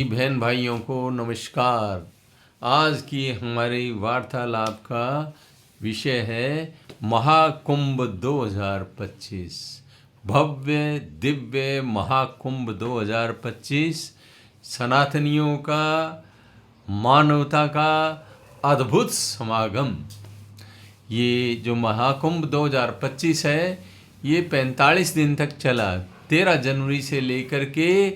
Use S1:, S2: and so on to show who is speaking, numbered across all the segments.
S1: बहन भाइयों को नमस्कार। आज की हमारी वार्तालाप का विषय है महाकुंभ 2025। भव्य दिव्य महाकुंभ 2025 सनातनियों का, मानवता का अद्भुत समागम। ये जो महाकुंभ 2025 है, ये 45 दिन तक चला, 13 जनवरी से लेकर के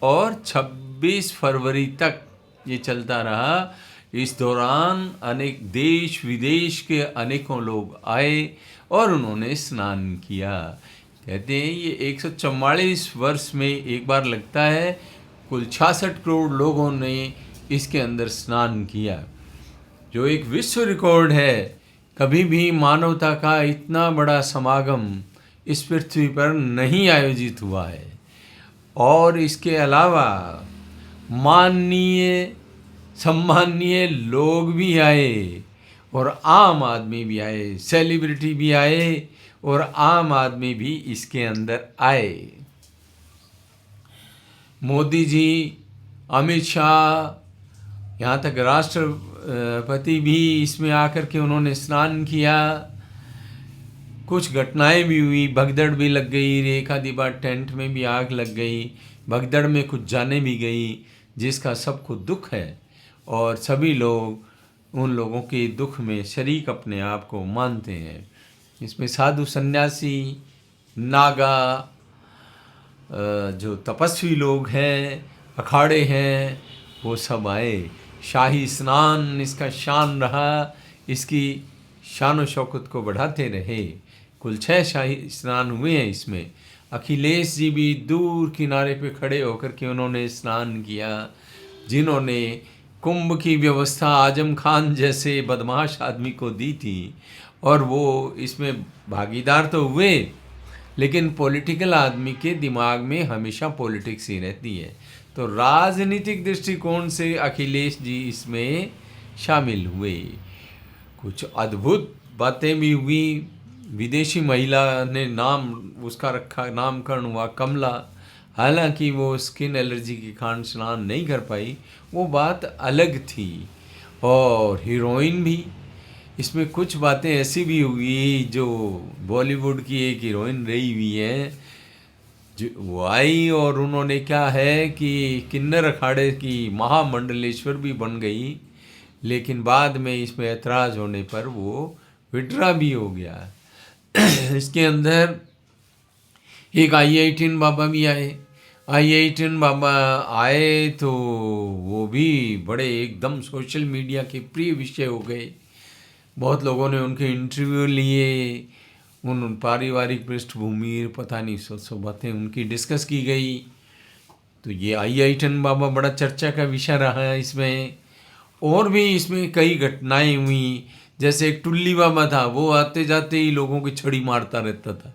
S1: और 26 फरवरी तक ये चलता रहा। इस दौरान अनेक देश विदेश के अनेकों लोग आए और उन्होंने स्नान किया। कहते हैं ये 144 वर्ष में एक बार लगता है। कुल 66 करोड़ लोगों ने इसके अंदर स्नान किया, जो एक विश्व रिकॉर्ड है। कभी भी मानवता का इतना बड़ा समागम इस पृथ्वी पर नहीं आयोजित हुआ है। और इसके अलावा माननीय सम्माननीय लोग भी आए और आम आदमी भी आए, सेलिब्रिटी भी आए और आम आदमी भी इसके अंदर आए। मोदी जी, अमित शाह, यहाँ तक राष्ट्रपति भी इसमें आकर के उन्होंने स्नान किया। कुछ घटनाएं भी हुई, भगदड़ भी लग गई, एक आधी बार टेंट में भी आग लग गई, भगदड़ में कुछ जाने भी गई, जिसका सबको दुख है। और सभी लोग उन लोगों के दुख में शरीक अपने आप को मानते हैं। इसमें साधु सन्यासी, नागा, जो तपस्वी लोग हैं, अखाड़े हैं, वो सब आए। शाही स्नान इसका शान रहा, इसकी शान व शौकत को बढ़ाते रहे। कुल 6 शाही स्नान हुए हैं इसमें। अखिलेश जी भी दूर किनारे पे खड़े होकर के उन्होंने स्नान किया, जिन्होंने कुंभ की व्यवस्था आजम खान जैसे बदमाश आदमी को दी थी। और वो इसमें भागीदार तो हुए, लेकिन पॉलिटिकल आदमी के दिमाग में हमेशा पॉलिटिक्स ही रहती है। तो राजनीतिक दृष्टिकोण से अखिलेश जी इसमें शामिल हुए। कुछ अद्भुत बातें भी हुई। विदेशी महिला ने नाम उसका रखा, नामकरण हुआ कमला। हालांकि वो स्किन एलर्जी के कारण स्नान नहीं कर पाई, वो बात अलग थी। और हीरोइन भी, इसमें कुछ बातें ऐसी भी हुई जो बॉलीवुड की एक हीरोइन रही हुई है, जो वो आई और उन्होंने क्या है कि किन्नर अखाड़े की महामंडलेश्वर भी बन गई। लेकिन बाद में इसमें ऐतराज़ होने पर वो विड्रा भी हो गया। इसके अंदर एक आई बाबा भी आए। आई बाबा आए तो वो भी बड़े एकदम सोशल मीडिया के प्रिय विषय हो गए। बहुत लोगों ने उनके इंटरव्यू लिए, उन पारिवारिक पृष्ठभूमि, पता नहीं सौ बातें उनकी डिस्कस की गई। तो ये आई बाबा बड़ा चर्चा का विषय रहा है इसमें। और भी इसमें कई घटनाएं हुई, जैसे एक टुल्ली बाबा था, वो आते जाते ही लोगों की छड़ी मारता रहता था।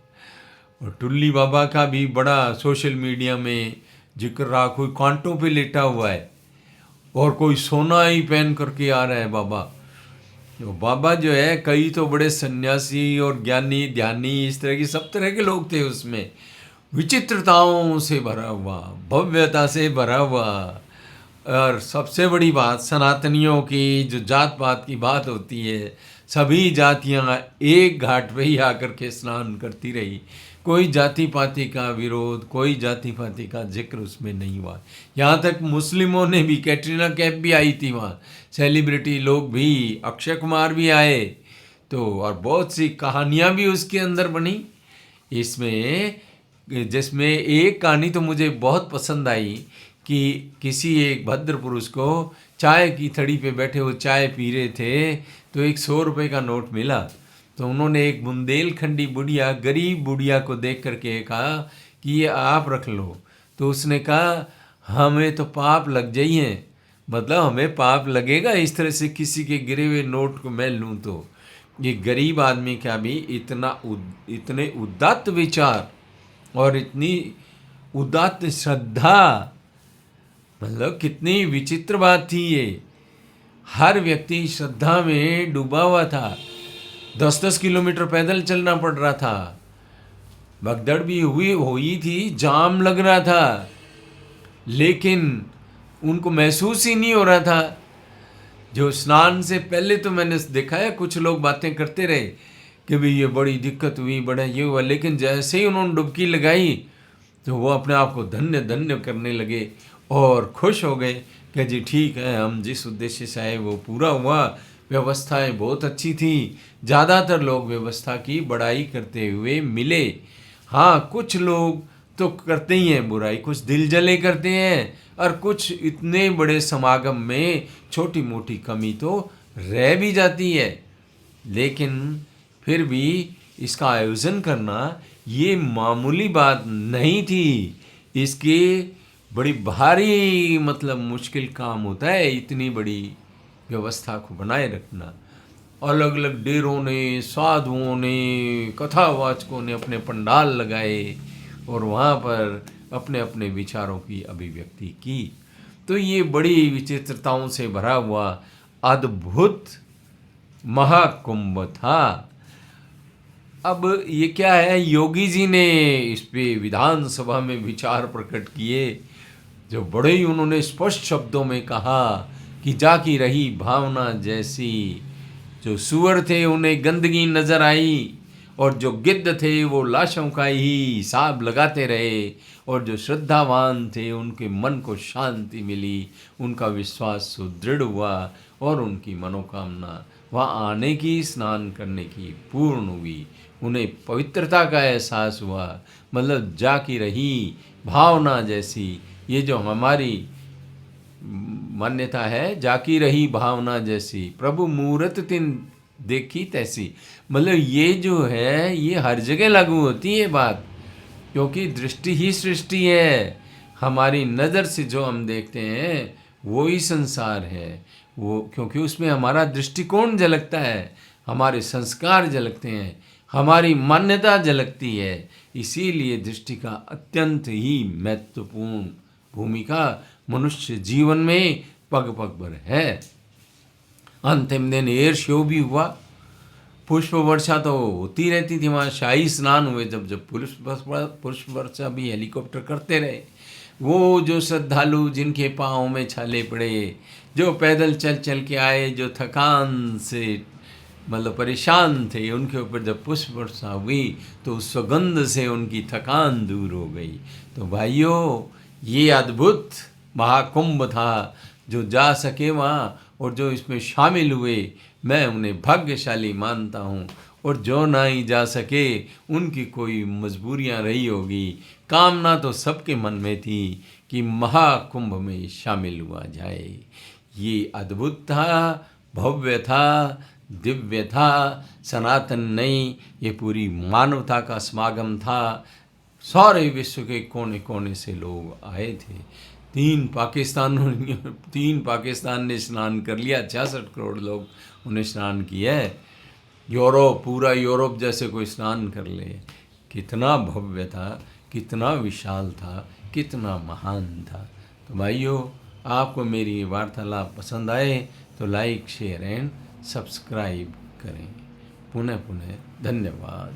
S1: और टुल्ली बाबा का भी बड़ा सोशल मीडिया में जिक्र रहा। कोई कांटों पे लेटा हुआ है और कोई सोना ही पहन करके आ रहा है बाबा। तो बाबा जो है, कई तो बड़े सन्यासी और ज्ञानी ध्यानी, इस तरह की सब तरह के लोग थे उसमें। विचित्रताओं से भरा हुआ, भव्यता से भरा हुआ। और सबसे बड़ी बात, सनातनियों की जो जात पात की बात होती है, सभी जातियां एक घाट पे ही आकर के स्नान करती रही। कोई जाति पाति का विरोध, कोई जाति पाति का जिक्र उसमें नहीं हुआ। यहाँ तक मुस्लिमों ने भी, कैटरीना कैफ भी आई थी वहाँ, सेलिब्रिटी लोग भी, अक्षय कुमार भी आए। तो और बहुत सी कहानियाँ भी उसके अंदर बनी इसमें, जिसमें एक कहानी तो मुझे बहुत पसंद आई कि किसी एक भद्र पुरुष को चाय की थड़ी पे बैठे वो चाय पी रहे थे, तो एक 100 रुपये का नोट मिला। तो उन्होंने एक बुंदेलखंडी बुढ़िया, गरीब बुढ़िया को देख करके कहा कि ये आप रख लो। तो उसने कहा हमें तो पाप लग जाइए, मतलब हमें पाप लगेगा इस तरह से किसी के गिरे हुए नोट को मैं लूँ। तो ये गरीब आदमी का भी इतने उदात्त विचार और इतनी उदात्त श्रद्धा, मतलब कितनी विचित्र बात थी ये। हर व्यक्ति श्रद्धा में डूबा हुआ था। 10-10 किलोमीटर पैदल चलना पड़ रहा था। भगदड़ भी हुई थी, जाम लग रहा था, लेकिन उनको महसूस ही नहीं हो रहा था। जो स्नान से पहले तो मैंने देखा है कुछ लोग बातें करते रहे कि भाई ये बड़ी दिक्कत हुई, बड़ा ये हुआ, लेकिन जैसे ही उन्होंने डुबकी लगाई तो वो अपने आप को धन्य धन्य करने लगे और खुश हो गए कि जी ठीक है, हम जिस उद्देश्य से आए वो पूरा हुआ, व्यवस्थाएं बहुत अच्छी थी। ज़्यादातर लोग व्यवस्था की बड़ाई करते हुए मिले। हाँ, कुछ लोग तो करते ही हैं बुराई, कुछ दिल जले करते हैं, और कुछ इतने बड़े समागम में छोटी मोटी कमी तो रह भी जाती है। लेकिन फिर भी इसका आयोजन करना ये मामूली बात नहीं थी। इसके बड़ी भारी मतलब मुश्किल काम होता है इतनी बड़ी व्यवस्था को बनाए रखना। अलग अलग डेरों ने, साधुओं ने, कथावाचकों ने अपने पंडाल लगाए और वहाँ पर अपने अपने विचारों की अभिव्यक्ति की। तो ये बड़ी विचित्रताओं से भरा हुआ अद्भुत महाकुंभ था। अब ये क्या है, योगी जी ने इस पे विधानसभा में विचार प्रकट किए, जो बड़े ही उन्होंने स्पष्ट शब्दों में कहा कि जाकी रही भावना जैसी। जो सुअर थे उन्हें गंदगी नजर आई, और जो गिद्ध थे वो लाशों का ही हिसाब लगाते रहे, और जो श्रद्धावान थे उनके मन को शांति मिली, उनका विश्वास सुदृढ़ हुआ और उनकी मनोकामना वहाँ आने की, स्नान करने की पूर्ण हुई। उन्हें पवित्रता का एहसास हुआ। मतलब जाकी रही भावना जैसी, ये जो हमारी मान्यता है, जाकी रही भावना जैसी, प्रभु मूरत तिन देखी तैसी। मतलब ये जो है ये हर जगह लागू होती है बात, क्योंकि दृष्टि ही सृष्टि है। हमारी नज़र से जो हम देखते हैं वो ही संसार है, वो क्योंकि उसमें हमारा दृष्टिकोण झलकता है, हमारे संस्कार झलकते हैं, हमारी मान्यता झलकती है। इसीलिए दृष्टि का अत्यंत ही महत्वपूर्ण भूमिका मनुष्य जीवन में पग पग पर है। अंतिम दिन एयर शो भी हुआ, पुष्प वर्षा तो होती रहती थी वहाँ, शाही स्नान हुए जब जब पुष्प वर्षा भी हेलीकॉप्टर करते रहे। वो जो श्रद्धालु जिनके पाँव में छाले पड़े, जो पैदल चल चल के आए, जो थकान से मतलब परेशान थे, उनके ऊपर जब पुष्प वर्षा हुई तो उस सुगंध से उनकी थकान दूर हो गई। तो भाइयों, ये अद्भुत महाकुंभ था। जो जा सके वहाँ और जो इसमें शामिल हुए, मैं उन्हें भाग्यशाली मानता हूँ। और जो ना ही जा सके उनकी कोई मजबूरियाँ रही होगी। कामना तो सबके मन में थी कि महाकुंभ में शामिल हुआ जाए। ये अद्भुत था, भव्य था, दिव्य था, सनातन नहीं, ये पूरी मानवता का समागम था। सारे विश्व के कोने कोने से लोग आए थे। तीन पाकिस्तान ने स्नान कर लिया, 66 करोड़ लोग उन्हें स्नान किया है। यूरोप, पूरा यूरोप जैसे कोई स्नान कर ले। कितना भव्य था, कितना विशाल था, कितना महान था। तो भाइयों, आपको मेरी ये वार्तालाप पसंद आए तो लाइक, शेयर एंड सब्सक्राइब करें। पुनः पुनः धन्यवाद।